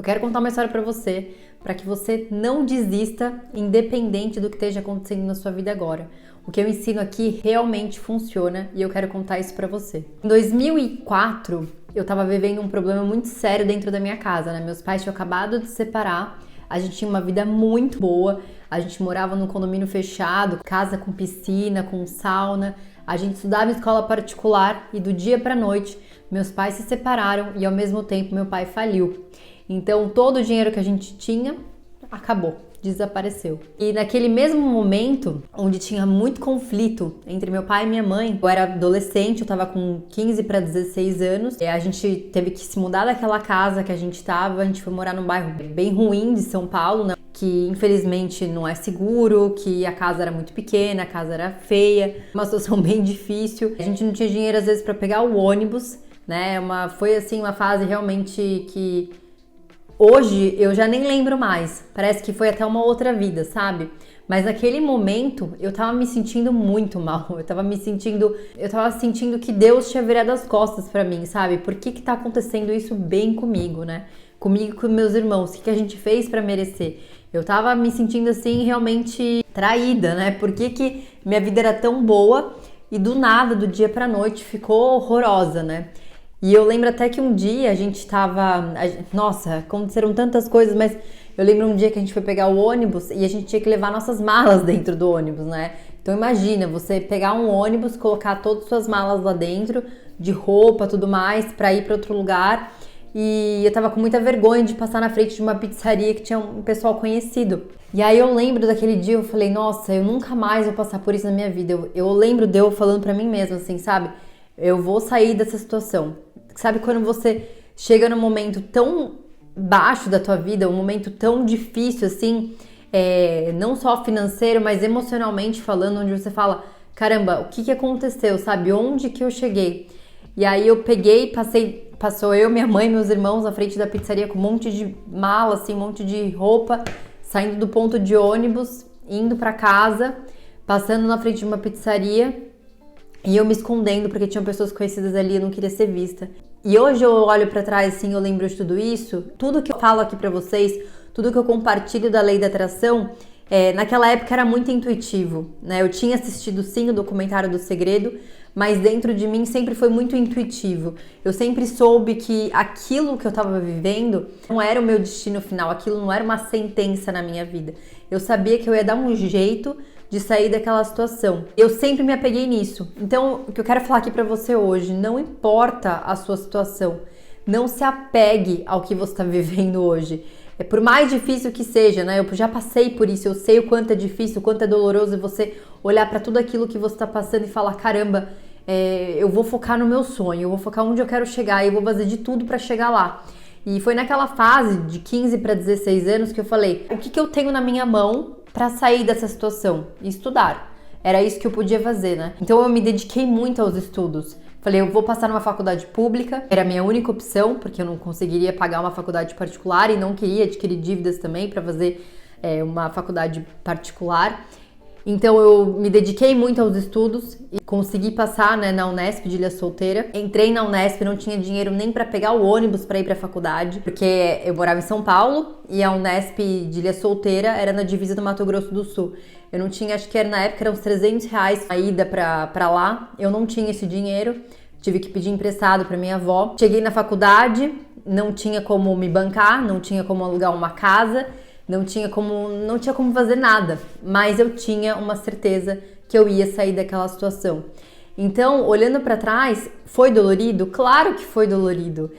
Eu quero contar uma história pra você, para que você não desista, independente do que esteja acontecendo na sua vida agora. O que eu ensino aqui realmente funciona e eu quero contar isso pra você. Em 2004, eu tava vivendo um problema muito sério dentro da minha casa, né? Meus pais tinham acabado de se separar, a gente tinha uma vida muito boa, a gente morava num condomínio fechado, casa com piscina, com sauna, a gente estudava em escola particular e do dia pra noite, meus pais se separaram e ao mesmo tempo meu pai faliu. Então todo o dinheiro que a gente tinha acabou, desapareceu. E naquele mesmo momento, onde tinha muito conflito entre meu pai e minha mãe, eu era adolescente, eu tava com 15 para 16 anos, e a gente teve que se mudar daquela casa que a gente tava, a gente foi morar num bairro bem ruim de São Paulo, né? Que infelizmente não é seguro, que a casa era muito pequena, a casa era feia, uma situação bem difícil. A gente não tinha dinheiro às vezes para pegar o ônibus, né? Foi assim uma fase realmente que hoje eu já nem lembro mais, parece que foi até uma outra vida, sabe? Mas naquele momento eu tava me sentindo muito mal, eu tava sentindo que Deus tinha virado as costas pra mim, sabe? Por que tá acontecendo isso bem comigo, né? Comigo e com meus irmãos, o que a gente fez pra merecer? Eu tava me sentindo assim realmente traída, né? Por que minha vida era tão boa e do nada, do dia pra noite, ficou horrorosa, né? E eu lembro até que um dia a gente tava... Nossa, aconteceram tantas coisas, mas eu lembro um dia que a gente foi pegar o ônibus e a gente tinha que levar nossas malas dentro do ônibus, né? Então imagina, você pegar um ônibus, colocar todas as suas malas lá dentro, de roupa, tudo mais, pra ir pra outro lugar. E eu tava com muita vergonha de passar na frente de uma pizzaria que tinha um pessoal conhecido. E aí eu lembro daquele dia, eu falei, nossa, eu nunca mais vou passar por isso na minha vida. Eu lembro de eu falando pra mim mesma, assim, sabe? Eu vou sair dessa situação. Sabe quando você chega num momento tão baixo da tua vida, um momento tão difícil assim, não só financeiro, mas emocionalmente falando, onde você fala, caramba, o que aconteceu, sabe? Onde que eu cheguei? E aí eu peguei, passou eu, minha mãe, meus irmãos na frente da pizzaria com um monte de mala, assim, um monte de roupa, saindo do ponto de ônibus, indo pra casa, passando na frente de uma pizzaria. E eu me escondendo porque tinham pessoas conhecidas ali e eu não queria ser vista. E hoje eu olho pra trás assim, eu lembro de tudo isso. Tudo que eu falo aqui pra vocês, tudo que eu compartilho da lei da atração, naquela época era muito intuitivo, né? Eu tinha assistido sim o documentário do Segredo, mas dentro de mim sempre foi muito intuitivo. Eu sempre soube que aquilo que eu tava vivendo não era o meu destino final, aquilo não era uma sentença na minha vida. Eu sabia que eu ia dar um jeito de sair daquela situação. Eu sempre me apeguei nisso. Então, o que eu quero falar aqui pra você hoje, não importa a sua situação, não se apegue ao que você tá vivendo hoje. Por mais difícil que seja, né? Eu já passei por isso, eu sei o quanto é difícil, o quanto é doloroso você olhar pra tudo aquilo que você tá passando e falar, caramba, eu vou focar no meu sonho, eu vou focar onde eu quero chegar e eu vou fazer de tudo pra chegar lá. E foi naquela fase de 15 para 16 anos que eu falei, o que eu tenho na minha mão para sair dessa situação? Estudar. Era isso que eu podia fazer, né? Então eu me dediquei muito aos estudos. Falei, eu vou passar numa faculdade pública, era a minha única opção, porque eu não conseguiria pagar uma faculdade particular e não queria adquirir dívidas também para fazer uma faculdade particular. Então eu me dediquei muito aos estudos e consegui passar, né, na Unesp de Ilha Solteira. Entrei na Unesp, não tinha dinheiro nem para pegar o ônibus para ir para a faculdade, porque eu morava em São Paulo e a Unesp de Ilha Solteira era na divisa do Mato Grosso do Sul. Eu não tinha, acho que era na época, eram uns R$300 a ida para lá. Eu não tinha esse dinheiro, tive que pedir emprestado para minha avó. Cheguei na faculdade, não tinha como me bancar, não tinha como alugar uma casa. Não tinha como fazer nada, mas eu tinha uma certeza que eu ia sair daquela situação. Então, olhando pra trás, foi dolorido? Claro que foi dolorido.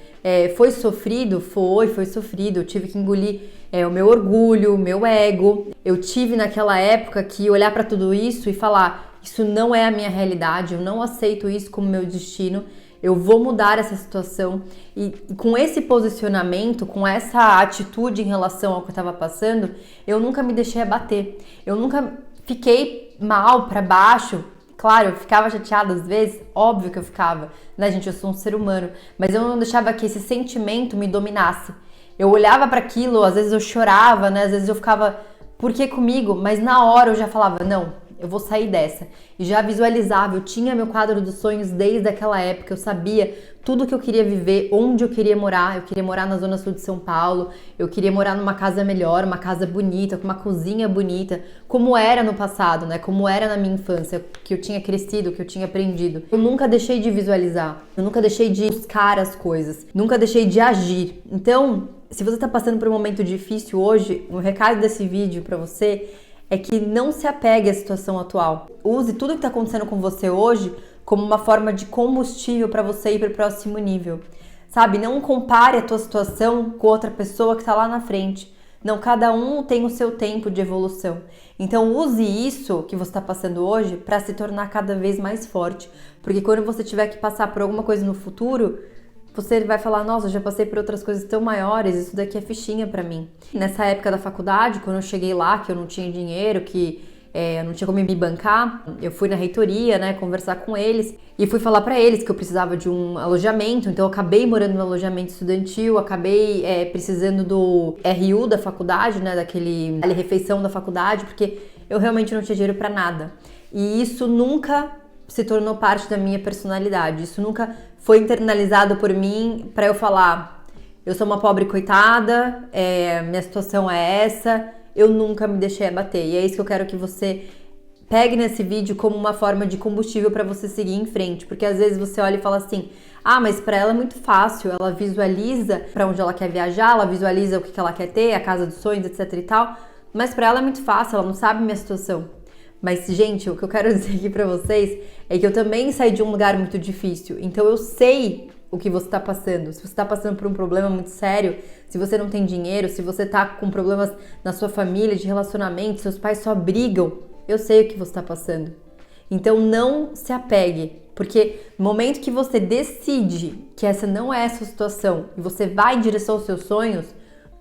Foi sofrido? Foi sofrido. Eu tive que engolir o meu orgulho, o meu ego. Eu tive naquela época que olhar pra tudo isso e falar, isso não é a minha realidade, eu não aceito isso como meu destino. Eu vou mudar essa situação e com esse posicionamento, com essa atitude em relação ao que eu estava passando, eu nunca me deixei abater. Eu nunca fiquei mal, para baixo. Claro, eu ficava chateada às vezes, óbvio que eu ficava, né, gente? Eu sou um ser humano, mas eu não deixava que esse sentimento me dominasse. Eu olhava para aquilo, às vezes eu chorava, né? Às vezes eu ficava, por que comigo? Mas na hora eu já falava, não, eu vou sair dessa. E já visualizava, eu tinha meu quadro dos sonhos desde aquela época, eu sabia tudo que eu queria viver, onde eu queria morar na zona sul de São Paulo, eu queria morar numa casa melhor, uma casa bonita, com uma cozinha bonita, como era no passado, né? Como era na minha infância, que eu tinha crescido, que eu tinha aprendido. Eu nunca deixei de visualizar, eu nunca deixei de buscar as coisas, nunca deixei de agir. Então, se você tá passando por um momento difícil hoje, o recado desse vídeo pra você é que não se apegue à situação atual. Use tudo que está acontecendo com você hoje como uma forma de combustível para você ir para o próximo nível. Sabe? Não compare a tua situação com outra pessoa que está lá na frente. Não, cada um tem o seu tempo de evolução. Então use isso que você está passando hoje para se tornar cada vez mais forte. Porque quando você tiver que passar por alguma coisa no futuro, você vai falar, nossa, eu já passei por outras coisas tão maiores, isso daqui é fichinha pra mim. Nessa época da faculdade, quando eu cheguei lá, que eu não tinha dinheiro, que eu não tinha como me bancar, eu fui na reitoria, né, conversar com eles e fui falar pra eles que eu precisava de um alojamento, então eu acabei morando no alojamento estudantil, acabei precisando do RU da faculdade, né, daquele refeição da faculdade, porque eu realmente não tinha dinheiro pra nada. E isso nunca se tornou parte da minha personalidade, isso nunca foi internalizado por mim para eu falar, eu sou uma pobre coitada, minha situação é essa, eu nunca me deixei abater. E é isso que eu quero que você pegue nesse vídeo como uma forma de combustível para você seguir em frente, porque às vezes você olha e fala assim, mas para ela é muito fácil, ela visualiza para onde ela quer viajar, ela visualiza o que ela quer ter, a casa dos sonhos, etc e tal, mas para ela é muito fácil, ela não sabe minha situação. Mas, gente, o que eu quero dizer aqui pra vocês é que eu também saí de um lugar muito difícil. Então, eu sei o que você tá passando. Se você tá passando por um problema muito sério, se você não tem dinheiro, se você tá com problemas na sua família, de relacionamento, seus pais só brigam, eu sei o que você tá passando. Então, não se apegue. Porque no momento que você decide que essa não é a sua situação e você vai em direção aos seus sonhos,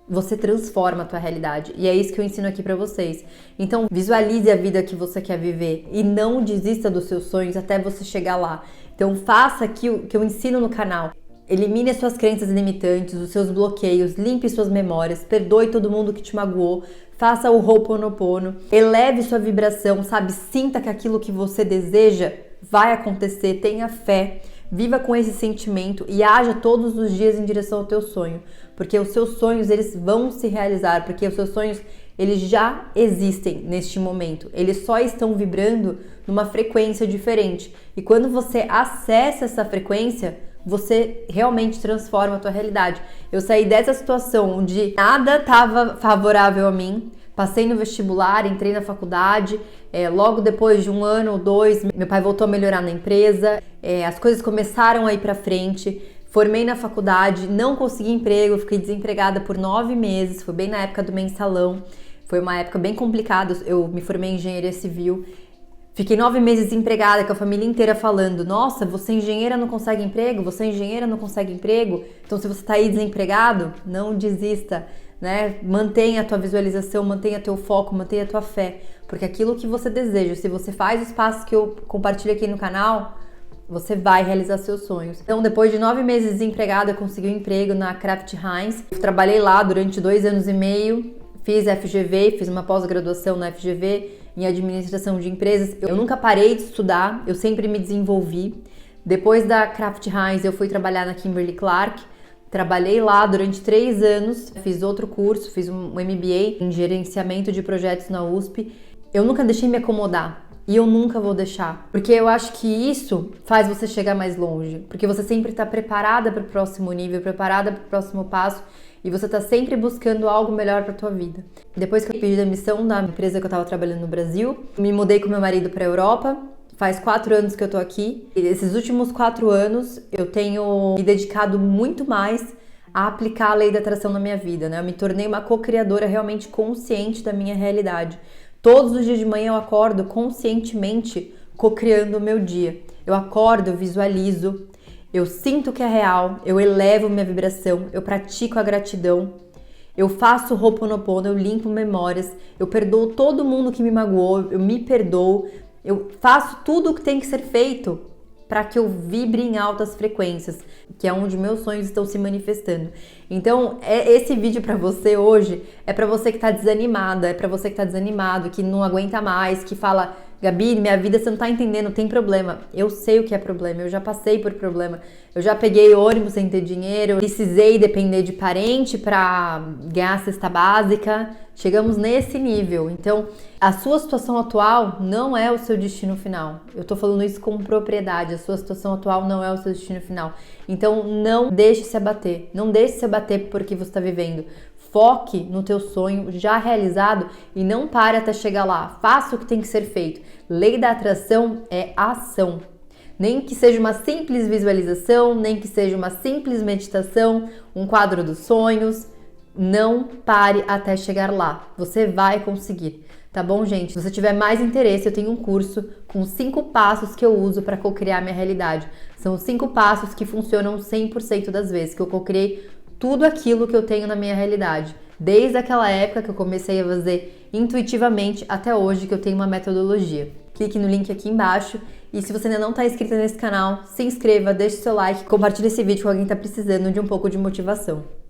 você transforma a tua realidade. E é isso que eu ensino aqui pra vocês. Então, visualize a vida que você quer viver e não desista dos seus sonhos até você chegar lá. Então, faça aqui o que eu ensino no canal. Elimine as suas crenças limitantes, os seus bloqueios, limpe suas memórias, perdoe todo mundo que te magoou, faça o Ho'oponopono, eleve sua vibração, sabe? Sinta que aquilo que você deseja vai acontecer, tenha fé. Viva com esse sentimento e haja todos os dias em direção ao teu sonho, porque os seus sonhos, eles vão se realizar, porque os seus sonhos, eles já existem neste momento, eles só estão vibrando numa frequência diferente. E quando você acessa essa frequência, você realmente transforma a tua realidade. Eu saí dessa situação onde nada estava favorável a mim, passei no vestibular, entrei na faculdade, logo depois de 1 ano ou 2, meu pai voltou a melhorar na empresa, as coisas começaram a ir pra frente, formei na faculdade, não consegui emprego, fiquei desempregada por 9 meses, foi bem na época do mensalão, foi uma época bem complicada, eu me formei em engenharia civil, fiquei 9 meses desempregada, com a família inteira falando, nossa, você é engenheira, não consegue emprego? Você é engenheira, não consegue emprego? Então se você tá aí desempregado, não desista. Né? Mantenha a tua visualização, mantenha teu foco, mantenha a tua fé, porque aquilo que você deseja, se você faz os passos que eu compartilho aqui no canal, você vai realizar seus sonhos. Então, depois de 9 meses desempregada, eu consegui um emprego na Kraft Heinz. Eu trabalhei lá durante 2 anos e meio, fiz FGV, fiz uma pós-graduação na FGV em administração de empresas. Eu nunca parei de estudar, eu sempre me desenvolvi. Depois da Kraft Heinz, eu fui trabalhar na Kimberly-Clark. Trabalhei lá durante 3 anos, fiz outro curso, fiz um MBA em gerenciamento de projetos na USP. Eu nunca deixei me acomodar e eu nunca vou deixar, porque eu acho que isso faz você chegar mais longe, porque você sempre está preparada para o próximo nível, preparada para o próximo passo e você está sempre buscando algo melhor para tua vida. Depois que eu pedi demissão da empresa que eu estava trabalhando no Brasil, me mudei com meu marido para a Europa. Faz 4 anos que eu tô aqui e esses últimos 4 anos eu tenho me dedicado muito mais a aplicar a lei da atração na minha vida, né? Eu me tornei uma co-criadora realmente consciente da minha realidade. Todos os dias de manhã eu acordo conscientemente co-criando o meu dia. Eu acordo, eu visualizo, eu sinto que é real, eu elevo minha vibração, eu pratico a gratidão, eu faço o Ho'oponopono, eu limpo memórias, eu perdoo todo mundo que me magoou, eu me perdoo. Eu faço tudo o que tem que ser feito para que eu vibre em altas frequências, que é onde meus sonhos estão se manifestando. Então, esse vídeo pra você hoje é pra você que tá desanimada, é pra você que tá desanimado, que não aguenta mais, que fala: Gabi, minha vida você não tá entendendo, tem problema. Eu sei o que é problema, eu já passei por problema. Eu já peguei ônibus sem ter dinheiro, precisei depender de parente pra ganhar a cesta básica. Chegamos nesse nível. Então, a sua situação atual não é o seu destino final. Eu tô falando isso com propriedade. A sua situação atual não é o seu destino final. Então, não deixe se abater. Não deixe se abater porque você está vivendo. Foque no teu sonho já realizado e não pare até chegar lá. Faça o que tem que ser feito. Lei da atração é ação. Nem que seja uma simples visualização, nem que seja uma simples meditação, um quadro dos sonhos. Não pare até chegar lá. Você vai conseguir. Tá bom, gente? Se você tiver mais interesse, eu tenho um curso com 5 passos que eu uso para cocriar minha realidade. São 5 passos que funcionam 100% das vezes, que eu cocriei tudo aquilo que eu tenho na minha realidade. Desde aquela época que eu comecei a fazer intuitivamente até hoje, que eu tenho uma metodologia. Clique no link aqui embaixo e se você ainda não está inscrito nesse canal, se inscreva, deixe seu like, compartilhe esse vídeo com alguém que está precisando de um pouco de motivação.